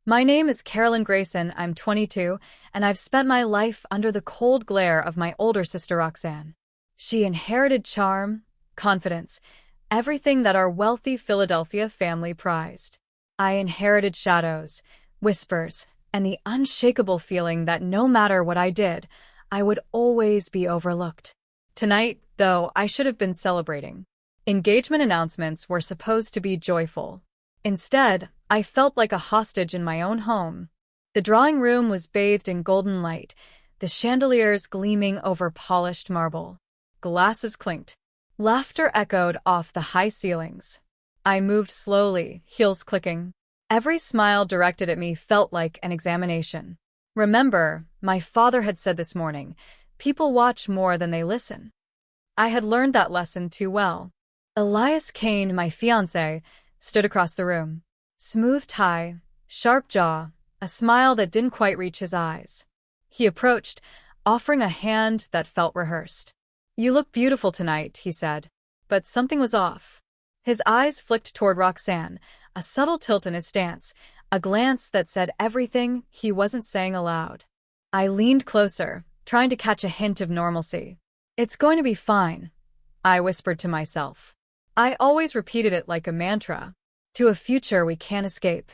My name is Carolyn Grayson, I'm 22, and I've spent my life under the cold glare of my older sister Roxanne. She inherited charm, confidence, everything that our wealthy Philadelphia family prized. I inherited shadows, whispers, and the unshakable feeling that no matter what I did, I would always be overlooked. Tonight, though, I should have been celebrating. Engagement announcements were supposed to be joyful. Instead, I felt like a hostage in my own home. The drawing room was bathed in golden light, the chandeliers gleaming over polished marble. Glasses clinked. Laughter echoed off the high ceilings. I moved slowly, heels clicking. Every smile directed at me felt like an examination. Remember, my father had said this morning, people watch more than they listen. I had learned that lesson too well. Elias Kane, my fiancé, stood across the room. Smooth tie, sharp jaw, a smile that didn't quite reach his eyes. He approached, offering a hand that felt rehearsed. "You look beautiful tonight," he said. But something was off. His eyes flicked toward Roxanne, a subtle tilt in his stance, a glance that said everything he wasn't saying aloud. I leaned closer, trying to catch a hint of normalcy. "It's going to be fine," I whispered to myself. I always repeated it like a mantra. "To a future we can't escape,"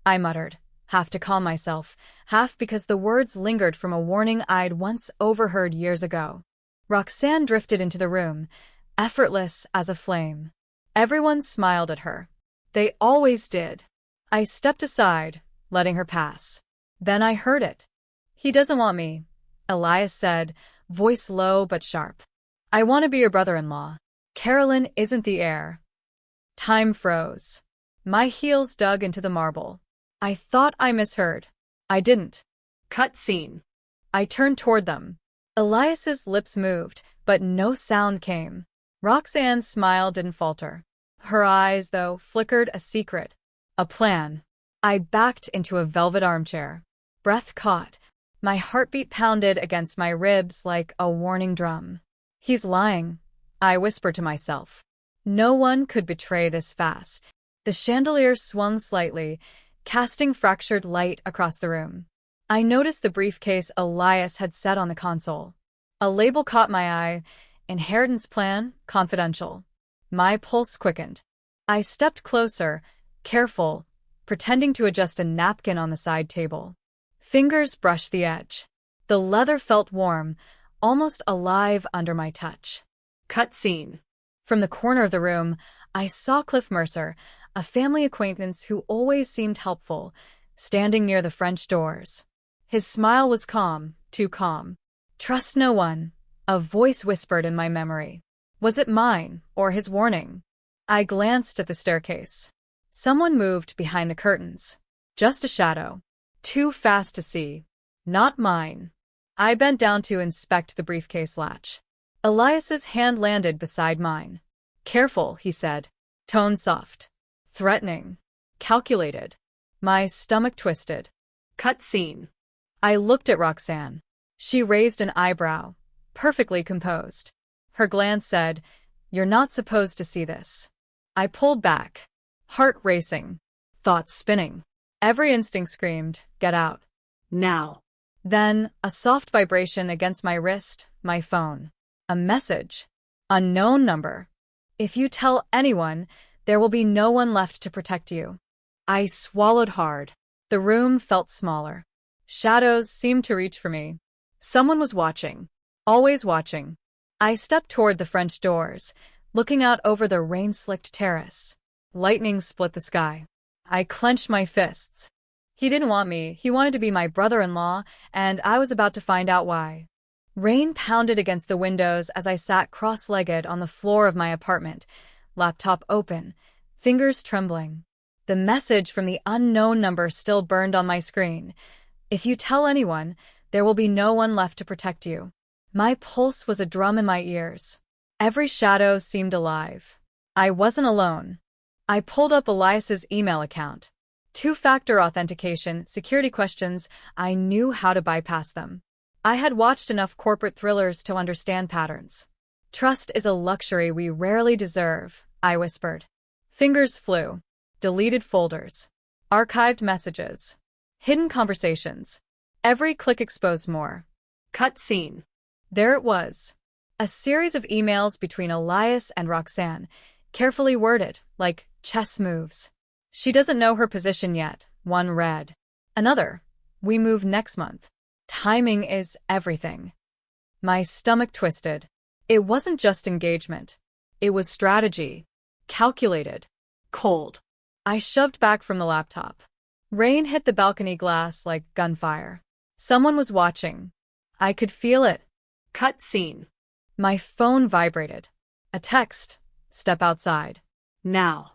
I muttered, half to calm myself, half because the words lingered from a warning I'd once overheard years ago. Roxanne drifted into the room, effortless as a flame. Everyone smiled at her. They always did. I stepped aside, letting her pass. Then I heard it. "He doesn't want me," Elias said, voice low but sharp. "I want to be your brother-in-law. Carolyn isn't the heir." Time froze. My heels dug into the marble. I thought I misheard. I didn't. Cut scene. I turned toward them. Elias's lips moved, but no sound came. Roxanne's smile didn't falter. Her eyes, though, flickered a secret. A plan. I backed into a velvet armchair. Breath caught. My heartbeat pounded against my ribs like a warning drum. "He's lying," I whispered to myself. No one could betray this fast. The chandelier swung slightly, casting fractured light across the room. I noticed the briefcase Elias had set on the console. A label caught my eye, "Inheritance Plan, Confidential." My pulse quickened. I stepped closer, careful, pretending to adjust a napkin on the side table. Fingers brushed the edge. The leather felt warm, almost alive under my touch. Cut scene. From the corner of the room, I saw Cliff Mercer, a family acquaintance who always seemed helpful, standing near the French doors. His smile was calm, too calm. "Trust no one," a voice whispered in my memory. Was it mine, or his warning? I glanced at the staircase. Someone moved behind the curtains. Just a shadow. Too fast to see. Not mine. I bent down to inspect the briefcase latch. Elias's hand landed beside mine. "Careful," he said. Tone soft. Threatening. Calculated. My stomach twisted. Cut scene. I looked at Roxanne. She raised an eyebrow. Perfectly composed. Her glance said, "You're not supposed to see this." I pulled back. Heart racing. Thoughts spinning. Every instinct screamed, "Get out." Now. Then, a soft vibration against my wrist, my phone. A message. Unknown number. "If you tell anyone, there will be no one left to protect you." I swallowed hard. The room felt smaller. Shadows seemed to reach for me. Someone was watching. Always watching. I stepped toward the French doors, looking out over the rain-slicked terrace. Lightning split the sky. I clenched my fists. He didn't want me, he wanted to be my brother-in-law, and I was about to find out why. Rain pounded against the windows as I sat cross-legged on the floor of my apartment, laptop open, fingers trembling. The message from the unknown number still burned on my screen. "If you tell anyone, there will be no one left to protect you." My pulse was a drum in my ears. Every shadow seemed alive. I wasn't alone. I pulled up Elias's email account. Two-factor authentication, security questions, I knew how to bypass them. I had watched enough corporate thrillers to understand patterns. "Trust is a luxury we rarely deserve," I whispered. Fingers flew. Deleted folders. Archived messages. Hidden conversations. Every click exposed more. Cut scene. There it was. A series of emails between Elias and Roxanne, carefully worded, like chess moves. She doesn't know her position yet, one read. Another, we move next month. Timing is everything. My stomach twisted. It wasn't just engagement. It was strategy. Calculated. Cold. I shoved back from the laptop. Rain hit the balcony glass like gunfire. Someone was watching. I could feel it. Cut scene. My phone vibrated. A text. Step outside. Now.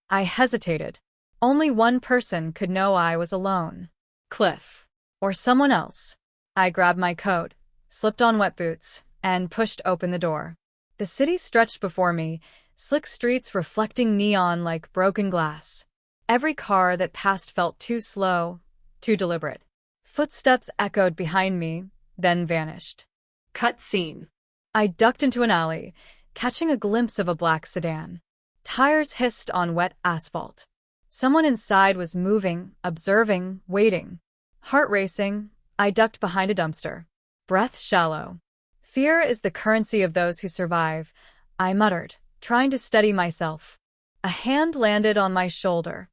I hesitated. Only one person could know I was alone. Cliff. Or someone else. I grabbed my coat, slipped on wet boots, and pushed open the door. The city stretched before me, slick streets reflecting neon like broken glass. Every car that passed felt too slow, too deliberate. Footsteps echoed behind me, then vanished. Cut scene. I ducked into an alley, catching a glimpse of a black sedan. Tires hissed on wet asphalt. Someone inside was moving, observing, waiting. Heart racing, I ducked behind a dumpster. Breath shallow. Fear is the currency of those who survive, I muttered, trying to steady myself. A hand landed on my shoulder.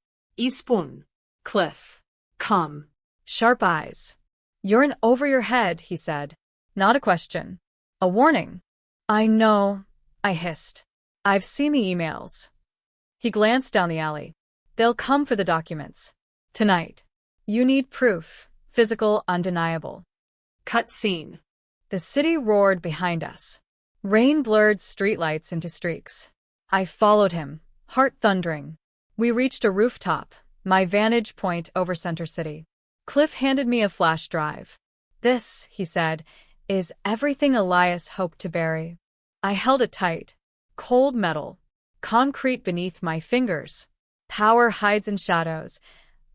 Spoon. Cliff. Come. Sharp eyes. You're in over your head, he said. Not a question. A warning. I know, I hissed. I've seen the emails. He glanced down the alley. They'll come for the documents. Tonight. You need proof, physical, undeniable. Cut scene. The city roared behind us. Rain blurred streetlights into streaks. I followed him, heart thundering. We reached a rooftop, my vantage point over Center City. Cliff handed me a flash drive. This, he said, is everything Elias hoped to bury. I held it tight. Cold metal. Concrete beneath my fingers. Power hides in shadows.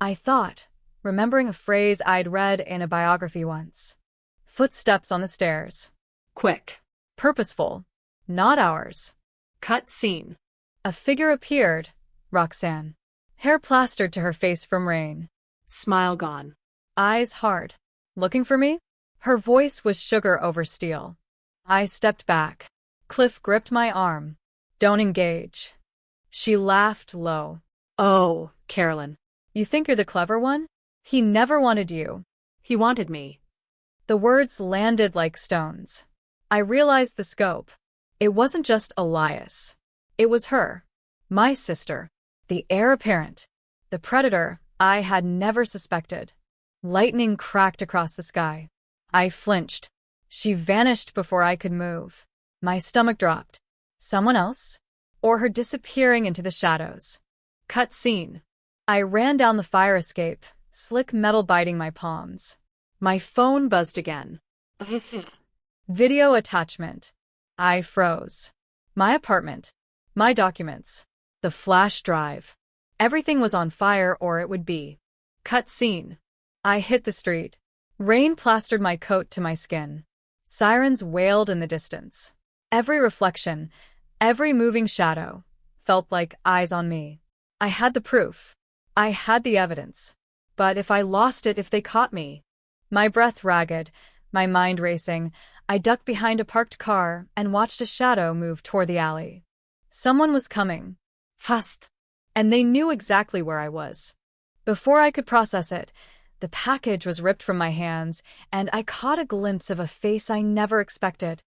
I thought, remembering a phrase I'd read in a biography once. Footsteps on the stairs. Quick. Purposeful. Not ours. Cut scene. A figure appeared. Roxanne. Hair plastered to her face from rain. Smile gone. Eyes hard. Looking for me? Her voice was sugar over steel. I stepped back. Cliff gripped my arm. Don't engage. She laughed low. Oh, Carolyn. You think you're the clever one? He never wanted you. He wanted me. The words landed like stones. I realized the scope. It wasn't just Elias. It was her. My sister. The heir apparent. The predator I had never suspected. Lightning cracked across the sky. I flinched. She vanished before I could move. My stomach dropped. Someone else? Or her disappearing into the shadows. Cut scene. I ran down the fire escape, slick metal biting my palms. My phone buzzed again. Video attachment. I froze. My apartment. My documents. The flash drive. Everything was on fire or it would be. Cut scene. I hit the street. Rain plastered my coat to my skin. Sirens wailed in the distance. Every reflection, every moving shadow, felt like eyes on me. I had the proof. I had the evidence. But if I lost it, if they caught me? My breath ragged, my mind racing, I ducked behind a parked car and watched a shadow move toward the alley. Someone was coming. Fast. And they knew exactly where I was. Before I could process it, the package was ripped from my hands, and I caught a glimpse of a face I never expected.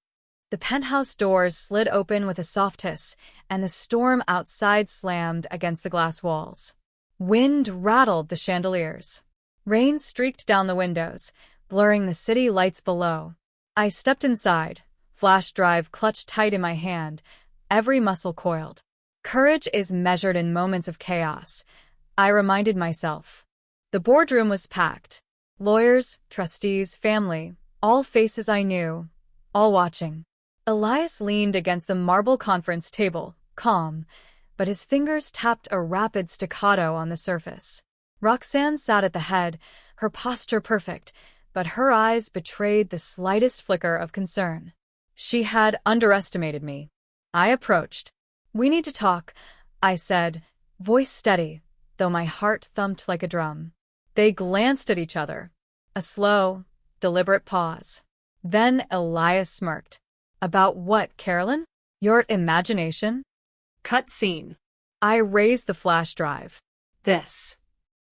The penthouse doors slid open with a soft hiss, and the storm outside slammed against the glass walls. Wind rattled the chandeliers. Rain streaked down the windows, blurring the city lights below. I stepped inside, flash drive clutched tight in my hand, every muscle coiled. Courage is measured in moments of chaos, I reminded myself. The boardroom was packed. Lawyers, trustees, family, all faces I knew, all watching. Elias leaned against the marble conference table, calm, but his fingers tapped a rapid staccato on the surface. Roxanne sat at the head, her posture perfect, but her eyes betrayed the slightest flicker of concern. She had underestimated me. I approached. "We need to talk," I said, voice steady, though my heart thumped like a drum. They glanced at each other. A slow, deliberate pause. Then Elias smirked. About what, Carolyn? Your imagination? Cut scene. I raised the flash drive. This.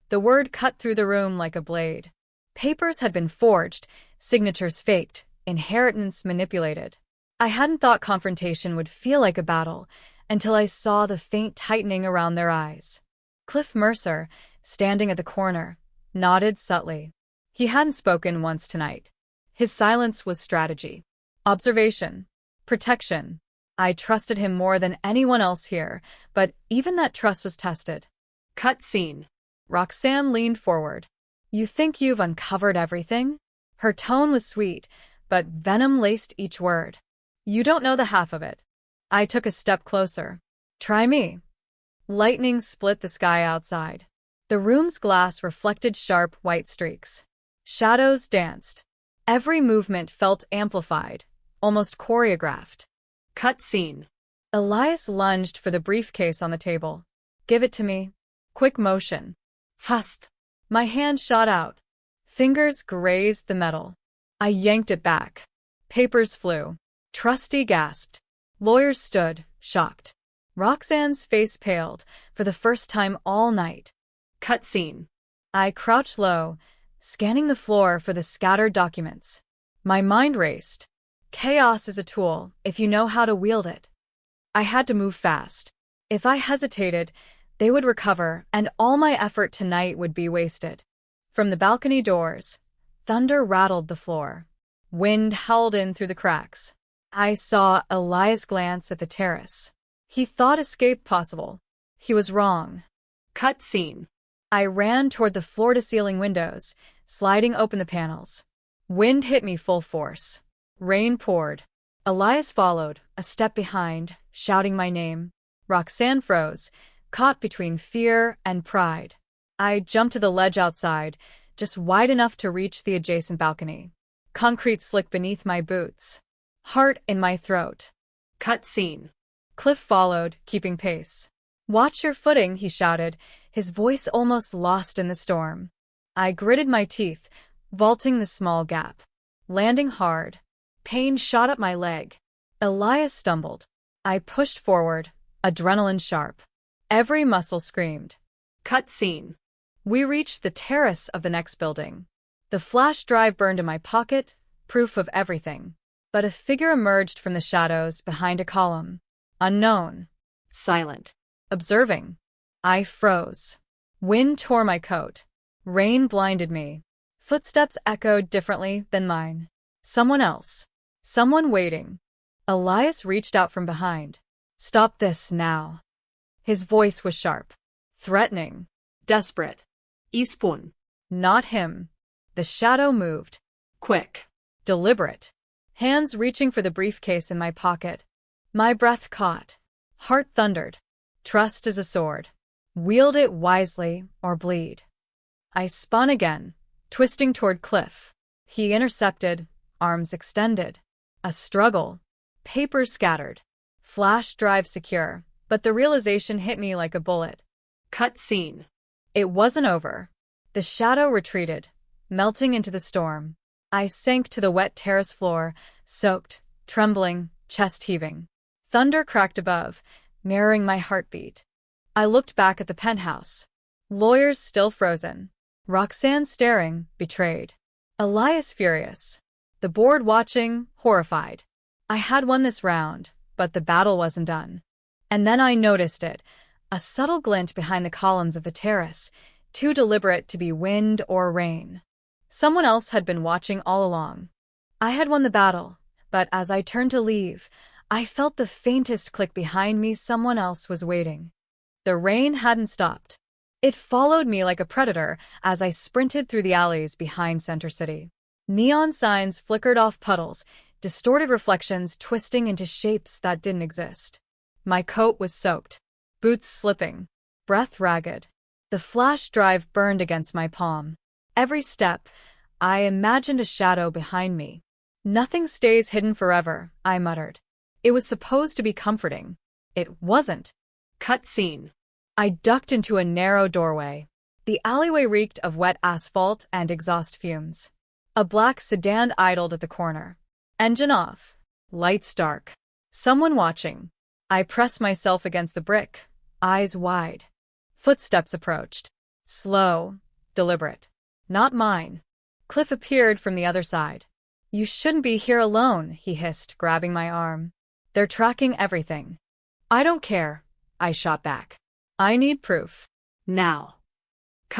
The word cut through the room like a blade. Papers had been forged, signatures faked, inheritance manipulated. I hadn't thought confrontation would feel like a battle until I saw the faint tightening around their eyes. Cliff Mercer, standing at the corner, nodded subtly. He hadn't spoken once tonight. His silence was strategy. Observation. Protection. I trusted him more than anyone else here, but even that trust was tested. Cut scene. Roxanne leaned forward. You think you've uncovered everything? Her tone was sweet, but venom laced each word. You don't know the half of it. I took a step closer. Try me. Lightning split the sky outside. The room's glass reflected sharp white streaks. Shadows danced. Every movement felt amplified, almost choreographed. Cut scene. Elias lunged for the briefcase on the table. Give it to me. Quick motion. Fast. My hand shot out. Fingers grazed the metal. I yanked it back. Papers flew. Trustee gasped. Lawyers stood, shocked. Roxanne's face paled, for the first time all night. Cut scene. I crouched low, scanning the floor for the scattered documents. My mind raced. Chaos is a tool, if you know how to wield it. I had to move fast. If I hesitated, they would recover, and all my effort tonight would be wasted. From the balcony doors, thunder rattled the floor. Wind howled in through the cracks. I saw Elias glance at the terrace. He thought escape possible. He was wrong. Cut scene. I ran toward the floor-to-ceiling windows, sliding open the panels. Wind hit me full force. Rain poured. Elias followed, a step behind, shouting my name. Roxanne froze, caught between fear and pride. I jumped to the ledge outside, just wide enough to reach the adjacent balcony. Concrete slick beneath my boots. Heart in my throat. Cut scene. Cliff followed, keeping pace. Watch your footing, he shouted, his voice almost lost in the storm. I gritted my teeth, vaulting the small gap. Landing hard. Pain shot up my leg. Elias stumbled. I pushed forward, adrenaline sharp. Every muscle screamed. Cut scene. We reached the terrace of the next building. The flash drive burned in my pocket, proof of everything. But a figure emerged from the shadows behind a column. Unknown. Silent. Observing. I froze. Wind tore my coat. Rain blinded me. Footsteps echoed differently than mine. Someone else. Someone waiting. Elias reached out from behind. Stop this now. His voice was sharp. Threatening. Desperate. Eastbourne. Not him. The shadow moved. Quick. Deliberate. Hands reaching for the briefcase in my pocket. My breath caught. Heart thundered. Trust is a sword. Wield it wisely or bleed. I spun again, twisting toward Cliff. He intercepted, arms extended. A struggle. Papers scattered. Flash drive secure, but the realization hit me like a bullet. Cut scene. It wasn't over. The shadow retreated, melting into the storm. I sank to the wet terrace floor, soaked, trembling, chest heaving. Thunder cracked above, mirroring my heartbeat. I looked back at the penthouse. Lawyers still frozen. Roxanne staring, betrayed. Elias furious. The board watching, horrified. I had won this round, but the battle wasn't done. And then I noticed it, a subtle glint behind the columns of the terrace, too deliberate to be wind or rain. Someone else had been watching all along. I had won the battle, but as I turned to leave, I felt the faintest click behind me. Someone else was waiting. The rain hadn't stopped. It followed me like a predator as I sprinted through the alleys behind Center City. Neon signs flickered off puddles, distorted reflections twisting into shapes that didn't exist. My coat was soaked, boots slipping, breath ragged. The flash drive burned against my palm. Every step, I imagined a shadow behind me. Nothing stays hidden forever, I muttered. It was supposed to be comforting. It wasn't. Cut scene. I ducked into a narrow doorway. The alleyway reeked of wet asphalt and exhaust fumes. A black sedan idled at the corner. Engine off. Lights dark. Someone watching. I pressed myself against the brick, eyes wide. Footsteps approached. Slow, deliberate. Not mine. Cliff appeared from the other side. "You shouldn't be here alone," he hissed, grabbing my arm. "They're tracking everything." "I don't care," I shot back. "I need proof." Now.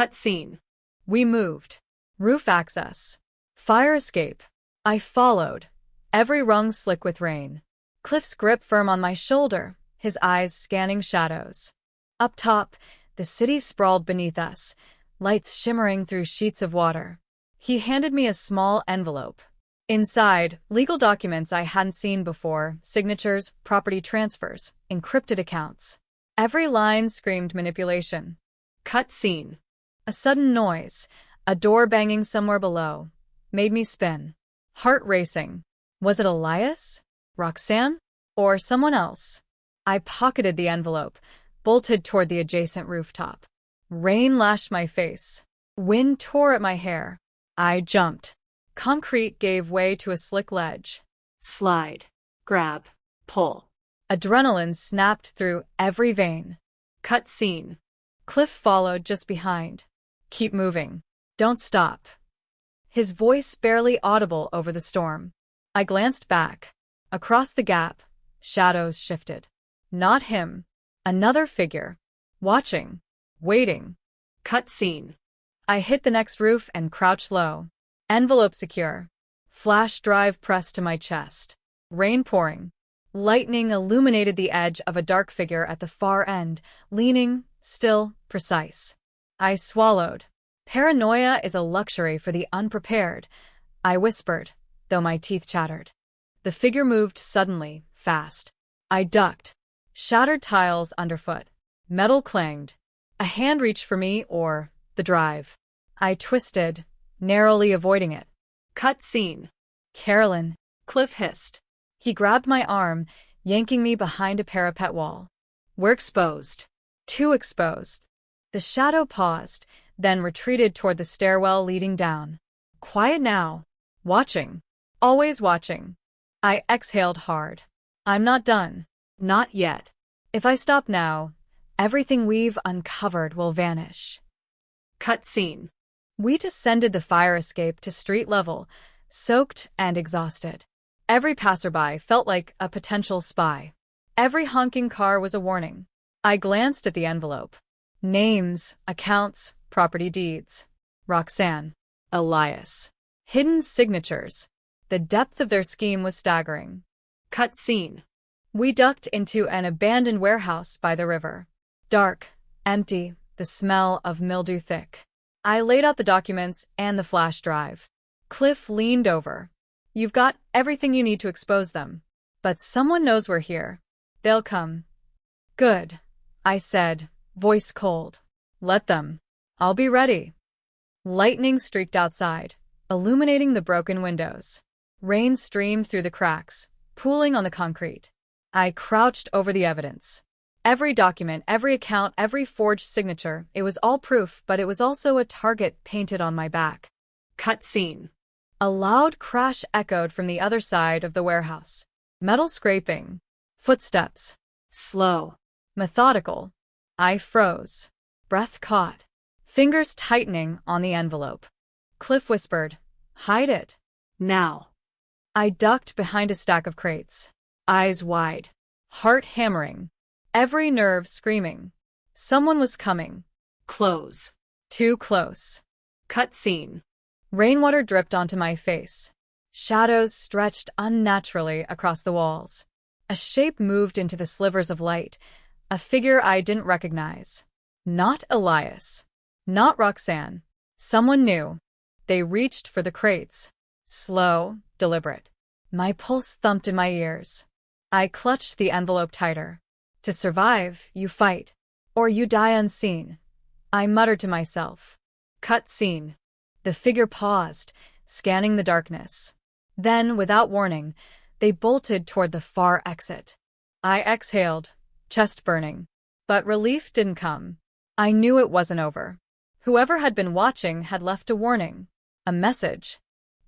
Cut scene. We moved. Roof access. Fire escape. I followed. Every rung slick with rain. Cliff's grip firm on my shoulder, his eyes scanning shadows. Up top, the city sprawled beneath us, lights shimmering through sheets of water. He handed me a small envelope. Inside, legal documents I hadn't seen before, signatures, property transfers, encrypted accounts. Every line screamed manipulation. Cut scene. A sudden noise, a door banging somewhere below, made me spin. Heart racing. Was it Elias? Roxanne? Or someone else? I pocketed the envelope, bolted toward the adjacent rooftop. Rain lashed my face. Wind tore at my hair. I jumped. Concrete gave way to a slick ledge. Slide. Grab. Pull. Adrenaline snapped through every vein. Cut scene. Cliff followed just behind. "Keep moving. Don't stop." His voice barely audible over the storm. I glanced back. Across the gap, shadows shifted. Not him. Another figure. Watching. Waiting. Cut scene. I hit the next roof and crouched low. Envelope secure. Flash drive pressed to my chest. Rain pouring. Lightning illuminated the edge of a dark figure at the far end, leaning, still, precise. I swallowed. Paranoia is a luxury for the unprepared, I whispered, though my teeth chattered. The figure moved suddenly, fast. I ducked. Shattered tiles underfoot. Metal clanged. A hand reached for me or the drive. I twisted, narrowly avoiding it. Cut scene. "Carolyn," Cliff hissed. he grabbed my arm, yanking me behind a parapet wall. "We're exposed." Too exposed. The shadow paused, then retreated toward the stairwell leading down. Quiet now. Watching. Always watching. I exhaled hard. I'm not done. Not yet. If I stop now, everything we've uncovered will vanish. Cut scene. We descended the fire escape to street level, soaked and exhausted. Every passerby felt like a potential spy. Every honking car was a warning. I glanced at the envelope. Names, accounts, property deeds. Roxanne. Elias. Hidden signatures. The depth of their scheme was staggering. Cut scene. We ducked into an abandoned warehouse by the river. Dark, empty, the smell of mildew thick. I laid out the documents and the flash drive. Cliff leaned over. "You've got everything you need to expose them. But someone knows we're here. They'll come." "Good," I said, voice cold. "Let them. I'll be ready." Lightning streaked outside, illuminating the broken windows. Rain streamed through the cracks, pooling on the concrete. I crouched over the evidence. Every document, every account, every forged signature, it was all proof, but it was also a target painted on my back. Cut scene. A loud crash echoed from the other side of the warehouse. Metal scraping. Footsteps. Slow. Methodical. I froze. Breath caught. Fingers tightening on the envelope. Cliff whispered, "Hide it." Now. I ducked behind a stack of crates. Eyes wide. Heart hammering. Every nerve screaming. Someone was coming. Close. Too close. Cut scene. Rainwater dripped onto my face. Shadows stretched unnaturally across the walls. A shape moved into the slivers of light, a figure I didn't recognize. Not Elias. Not Roxanne. Someone new. They reached for the crates. Slow, deliberate. My pulse thumped in my ears. I clutched the envelope tighter. To survive, you fight. Or you die unseen. I muttered to myself. Cut scene. The figure paused, scanning the darkness. Then, without warning, they bolted toward the far exit. I exhaled, chest burning. But relief didn't come. I knew it wasn't over. Whoever had been watching had left a warning. A message.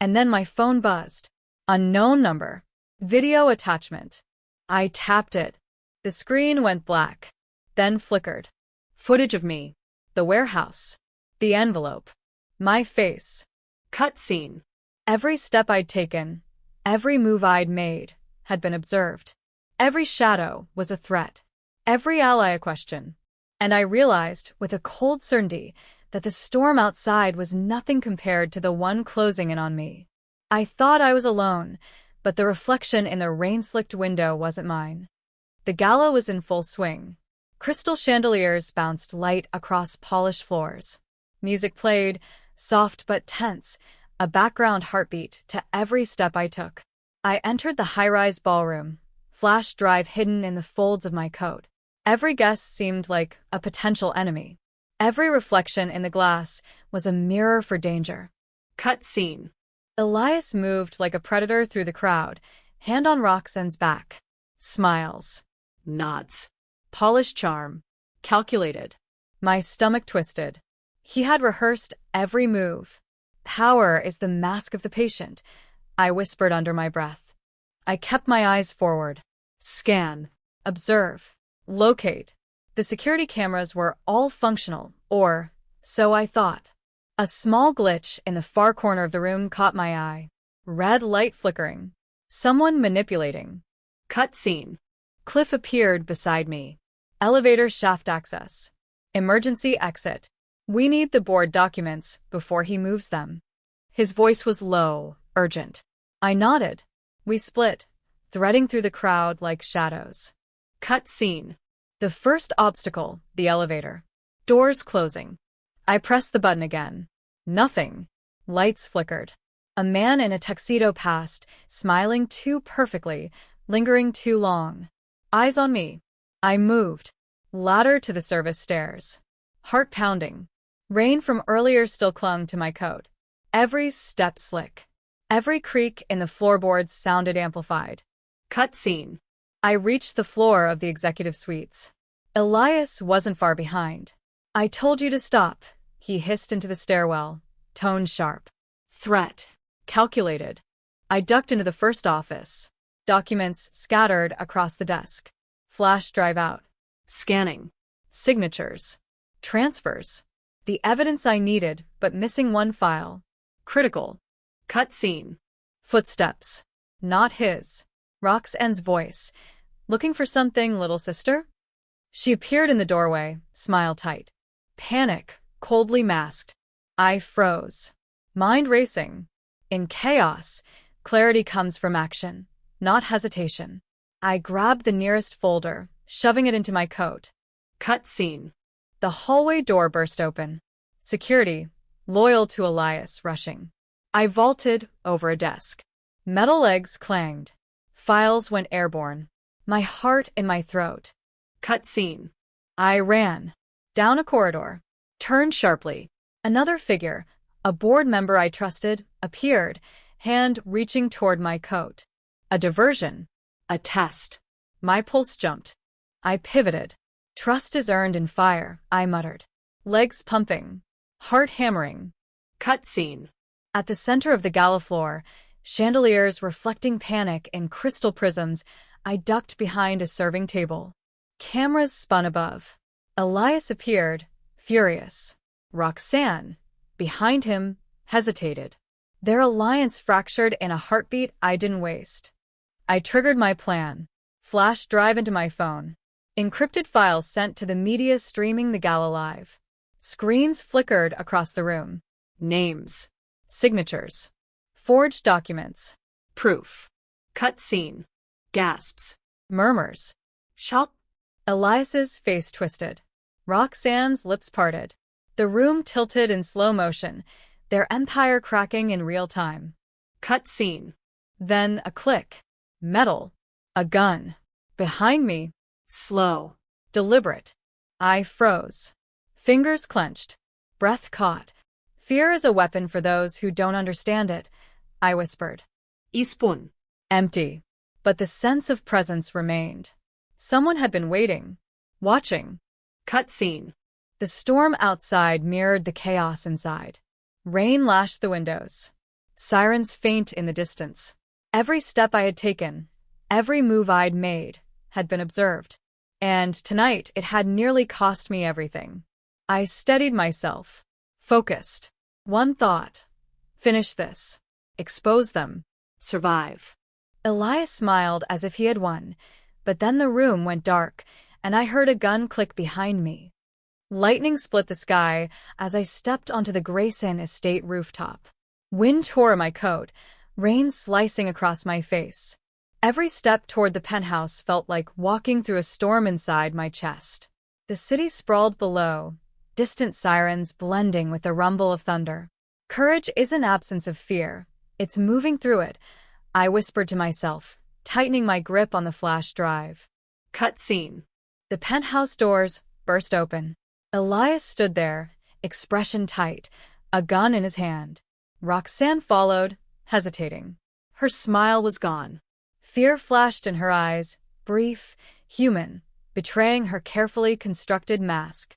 And then my phone buzzed. Unknown number. Video attachment. I tapped it. The screen went black. Then flickered. Footage of me. The warehouse. The envelope. My face. Cutscene. Every step I'd taken, every move I'd made, had been observed. Every shadow was a threat. Every ally a question. And I realized, with a cold certainty, that the storm outside was nothing compared to the one closing in on me. I thought I was alone, but the reflection in the rain-slicked window wasn't mine. The gala was in full swing. Crystal chandeliers bounced light across polished floors. Music played, soft but tense, a background heartbeat to every step I took. I entered the high-rise ballroom, flash drive hidden in the folds of my coat. Every guest seemed like a potential enemy. Every reflection in the glass was a mirror for danger. Cutscene. Elias moved like a predator through the crowd, hand on Roxanne's back. Smiles. Nods. Polished charm. Calculated. My stomach twisted. He had rehearsed every move. Power is the mask of the patient, I whispered under my breath. I kept my eyes forward. Scan. Observe. Locate. The security cameras were all functional, or so I thought. A small glitch in the far corner of the room caught my eye. Red light flickering. Someone manipulating. Cutscene. Cliff appeared beside me. Elevator shaft access. Emergency exit. We need the board documents before he moves them. His voice was low, urgent. I nodded. We split, threading through the crowd like shadows. Cutscene. The first obstacle, the elevator. Doors closing. I pressed the button again. Nothing. Lights flickered. A man in a tuxedo passed, smiling too perfectly, lingering too long. Eyes on me. I moved. Ladder to the service stairs. Heart pounding. Rain from earlier still clung to my coat. Every step slick. Every creak in the floorboards sounded amplified. Cutscene. I reached the floor of the executive suites. Elias wasn't far behind. I told you to stop, he hissed into the stairwell, tone sharp. Threat. Calculated. I ducked into the first office. Documents scattered across the desk. Flash drive out. Scanning. Signatures. Transfers. The evidence I needed, but missing one file. Critical. Cutscene. Footsteps. Not his. Roxanne's voice. Looking for something, little sister? She appeared in the doorway, smile tight. Panic, coldly masked. I froze. Mind racing. In chaos, clarity comes from action, not hesitation. I grabbed the nearest folder, shoving it into my coat. Cutscene. The hallway door burst open. Security, loyal to Elias, rushing. I vaulted over a desk. Metal legs clanged. Files went airborne. My heart in my throat. Cutscene. I ran. Down a corridor. Turned sharply. Another figure, a board member I trusted, appeared, hand reaching toward my coat. A diversion. A test. My pulse jumped. I pivoted. Trust is earned in fire, I muttered. Legs pumping. Heart hammering. Cutscene. At the center of the gala floor, chandeliers reflecting panic in crystal prisms, I ducked behind a serving table. Cameras spun above. Elias appeared, furious. Roxanne, behind him, hesitated. Their alliance fractured in a heartbeat I didn't waste. I triggered my plan. Flash drive into my phone. Encrypted files sent to the media streaming the gala live. Screens flickered across the room. Names. Signatures. Forged documents. Proof. Cutscene. Gasps. Murmurs. Shock. Elias's face twisted. Roxanne's lips parted. The room tilted in slow motion, their empire cracking in real time. Cutscene. Then a click. Metal. A gun. Behind me. Slow. Deliberate. I froze. Fingers clenched. Breath caught. Fear is a weapon for those who don't understand it, I whispered. Ispun. Empty. But the sense of presence remained. Someone had been waiting. Watching. Cutscene. The storm outside mirrored the chaos inside. Rain lashed the windows. Sirens faint in the distance. Every step I had taken, every move I'd made, had been observed. And tonight it had nearly cost me everything. I steadied myself, focused. One thought. Finish this. Expose them. Survive. Elias smiled as if he had won, but then the room went dark, and I heard a gun click behind me. Lightning split the sky as I stepped onto the Grayson estate rooftop. Wind tore my coat, rain slicing across my face. Every step toward the penthouse felt like walking through a storm inside my chest. The city sprawled below, distant sirens blending with the rumble of thunder. Courage isn't absence of fear, it's moving through it, I whispered to myself, tightening my grip on the flash drive. Cut scene. The penthouse doors burst open. Elias stood there, expression tight, a gun in his hand. Roxanne followed, hesitating. Her smile was gone. Fear flashed in her eyes, brief, human, betraying her carefully constructed mask.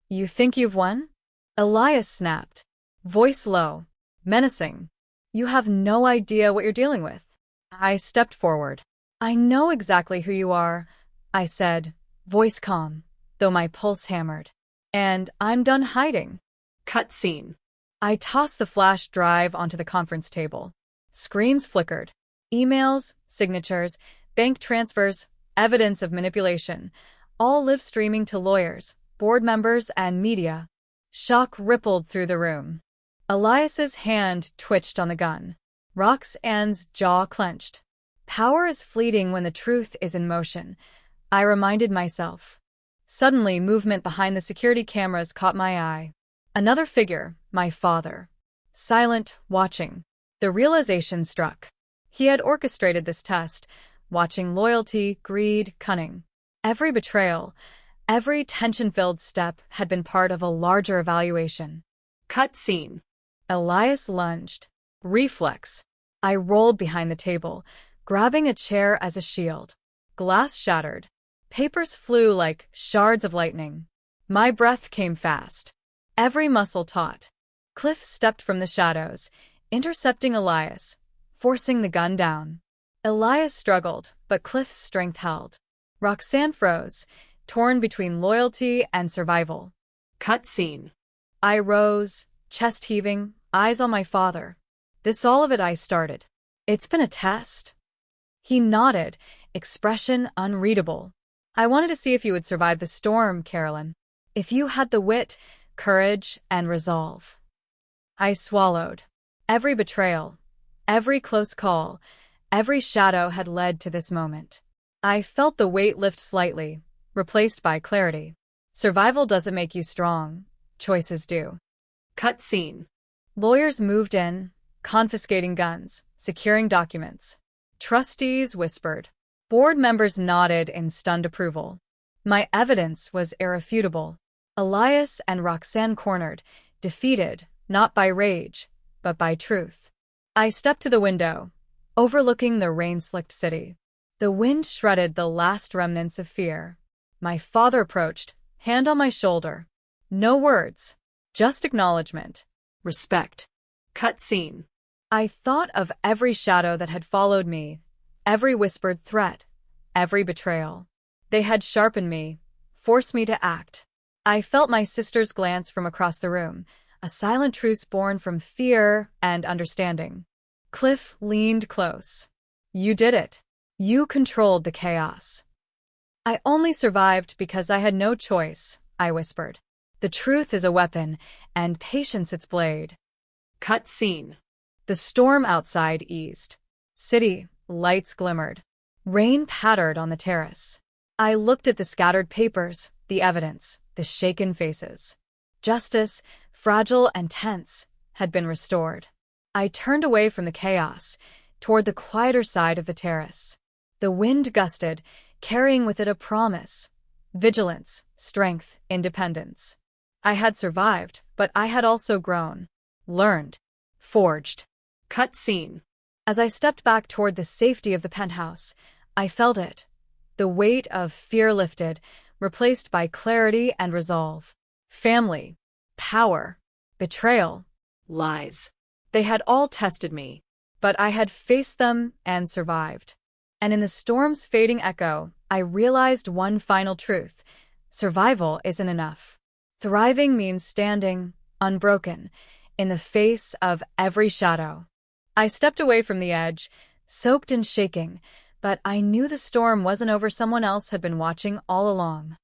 You think you've won? Elias snapped, voice low, menacing. You have no idea what you're dealing with. I stepped forward. I know exactly who you are, I said, voice calm, though my pulse hammered. And I'm done hiding. Cut scene. I tossed the flash drive onto the conference table. Screens flickered. Emails, signatures, bank transfers, evidence of manipulation, all live streaming to lawyers, board members, and media. Shock rippled through the room. Elias's hand twitched on the gun. Roxanne's jaw clenched. Power is fleeting when the truth is in motion, I reminded myself. Suddenly, movement behind the security cameras caught my eye. Another figure, my father. Silent, watching. The realization struck. He had orchestrated this test, watching loyalty, greed, cunning. Every betrayal, every tension-filled step had been part of a larger evaluation. Cut scene. Elias lunged. Reflex. I rolled behind the table, grabbing a chair as a shield. Glass shattered. Papers flew like shards of lightning. My breath came fast. Every muscle taut. Cliff stepped from the shadows, intercepting Elias, forcing the gun down. Elias struggled, but Cliff's strength held. Roxanne froze, torn between loyalty and survival. Cut scene. I rose, chest heaving, eyes on my father. This all of it I started. It's been a test. He nodded, expression unreadable. I wanted to see if you would survive the storm, Carolyn. If you had the wit, courage, and resolve. I swallowed. Every betrayal, every close call, every shadow had led to this moment. I felt the weight lift slightly, replaced by clarity. Survival doesn't make you strong. Choices do. Cut scene. Lawyers moved in, confiscating guns, securing documents. Trustees whispered. Board members nodded in stunned approval. My evidence was irrefutable. Elias and Roxanne cornered, defeated, not by rage, but by truth. I stepped to the window, overlooking the rain-slicked city. The wind shredded the last remnants of fear. My father approached, hand on my shoulder. No words, just acknowledgement. Respect. Cut scene. I thought of every shadow that had followed me, every whispered threat, every betrayal. They had sharpened me, forced me to act. I felt my sister's glance from across the room, a silent truce born from fear and understanding. Cliff leaned close. You did it. You controlled the chaos. I only survived because I had no choice, I whispered. The truth is a weapon, and patience its blade. Cut scene. The storm outside eased. City, lights glimmered. Rain pattered on the terrace. I looked at the scattered papers, the evidence, the shaken faces. Justice, fragile and tense, had been restored. I turned away from the chaos, toward the quieter side of the terrace. The wind gusted, carrying with it a promise. Vigilance, strength, independence. I had survived, but I had also grown. Learned. Forged. Cut scene. As I stepped back toward the safety of the penthouse, I felt it. The weight of fear lifted, replaced by clarity and resolve. family, power, betrayal. Lies. They had all tested me. But I had faced them and survived. And in the storm's fading echo, I realized one final truth. Survival isn't enough. Thriving means standing, unbroken, in the face of every shadow. I stepped away from the edge, soaked and shaking, but I knew the storm wasn't over. Someone else had been watching all along.